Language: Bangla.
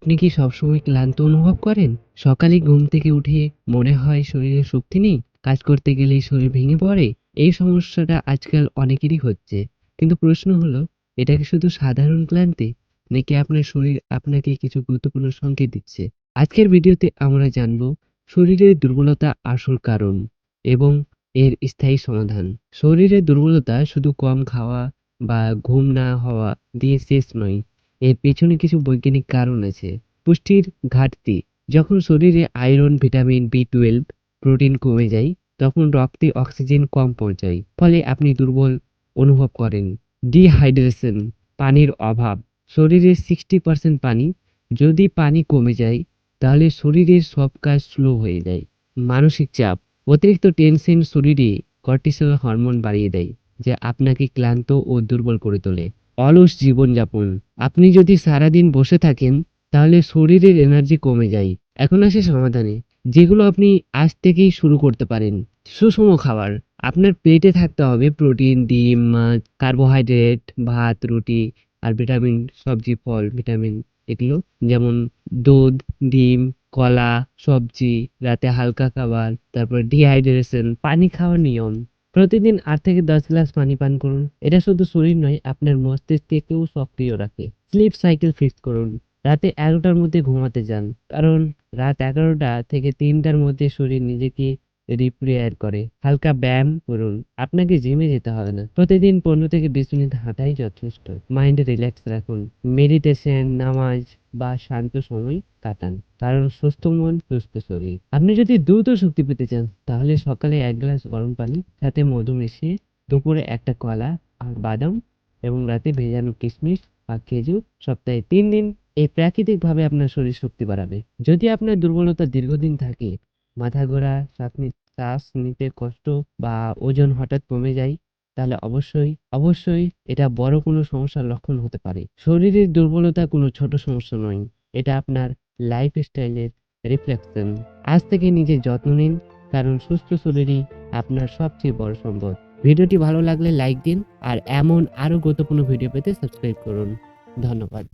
আপনি কি সবসময় ক্লান্ত অনুভব করেন? সকালে ঘুম থেকে উঠে মনে হয় শরীরে শক্তি নেই, কাজ করতে গেলেই শরীর ভেঙে পড়ে। এই সমস্যাটা আজকাল অনেকেরই হচ্ছে। কিন্তু প্রশ্ন হলো, এটা কি শুধু সাধারণ ক্লান্তি, নাকি আপনার শরীর আপনাকে কিছু গুরুত্বপূর্ণ সংকেত দিচ্ছে? আজকের ভিডিওতে আমরা জানবো শরীরের দুর্বলতা আসল কারণ এবং এর স্থায়ী সমাধান। শরীরের দুর্বলতা শুধু কম খাওয়া বা ঘুম না হওয়া দিয়ে শেষ নয়, এর পেছনে কিছু বৈজ্ঞানিক কারণ আছে। পুষ্টির ঘাটতি: যখন শরীরে আয়রন, ভিটামিন বি 12, প্রোটিন কমে যায়, তখন রক্তে অক্সিজেন কম পৌঁছায়, ফলে আপনি দুর্বল অনুভব করেন। ডিহাইড্রেশন: পানির অভাব। শরীরে 60% পানি। যদি পানি কমে যায়, তাহলে শরীরের সব কাজ স্লো হয়ে যায়। মানসিক চাপ: অতিরিক্ত টেনশন শরীরে কর্টিসল হরমোন বাড়িয়ে দেয়, যা আপনাকে ক্লান্ত ও দুর্বল করে তোলে। অলস জীবনযাপন: আপনি যদি সারাদিন বসে থাকেন, তাহলে শরীরের এনার্জি কমে যায়। এখন আসে সমাধানে, যেগুলো আপনি আজ থেকেই শুরু করতে পারেন। সুষম খাবার: আপনার প্লেটে থাকতে হবে প্রোটিন, ডিম, মাছ, কার্বোহাইড্রেট, ভাত, রুটি আর ভিটামিন, সবজি, ফল, ভিটামিন এগুলো, যেমন দুধ, ডিম, কলা, সবজি। রাতে হালকা খাবার। তারপর ডিহাইড্রেশন, পানি খাওয়ার নিয়ম: প্রতিদিন 8 থেকে 10 গ্লাস পানি পান করুন। এটা শুধু শরীর নয়, আপনার মস্তিষ্ককেও সক্রিয় রাখে। স্লিপ সাইকেল ফিক্স করুন। রাতে 11টার মধ্যে ঘুমাতে যান, কারণ রাত 11টা থেকে 3টার মধ্যে শরীর নিজেকে রিপেয়ার করে। হালকা ব্যায়াম করুন, আপনাকে জিমে যেতে হবে না। প্রতিদিন 15 থেকে 20 মিনিট হাঁটাই যথেষ্ট। মাইন্ড রিল্যাক্স রাখুন, মেডিটেশন, নামাজ বা শান্ত সময় কাটান, কারণ সুস্থ মন সুস্থ শরীর। আপনি যদি দ্রুত শক্তি পেতে চান, তাহলে সকালে 1 গ্লাস গরম পানি, সাথে মধু মিশিয়ে, দুপুরে একটা কলা আর বাদাম, এবং রাতে ভেজানো কিশমিশ বা খেজুর। সপ্তাহে 3 দিন। এই প্রাকৃতিকভাবে আপনার শরীর শক্তি বাড়াবে। যদি আপনার দুর্বলতা দীর্ঘদিন থাকে, মাথা ঘোরা, শ্বাস নিতে কষ্ট বা ওজন হঠাৎ কমে যায়, তাহলে অবশ্যই এটা বড় কোনো সমস্যার লক্ষণ হতে পারে। শরীরের দুর্বলতা কোনো ছোট সমস্যা নয়, এটা আপনার লাইফস্টাইলের রিফ্লেকশন। আজ থেকে নিজের যত্ন নিন, কারণ সুস্থ শরীরই আপনার সবচেয়ে বড় সম্পদ। ভিডিওটি ভালো লাগলে লাইক দিন, আর এমন আরো গুরুত্বপূর্ণ ভিডিও পেতে সাবস্ক্রাইব করুন। ধন্যবাদ।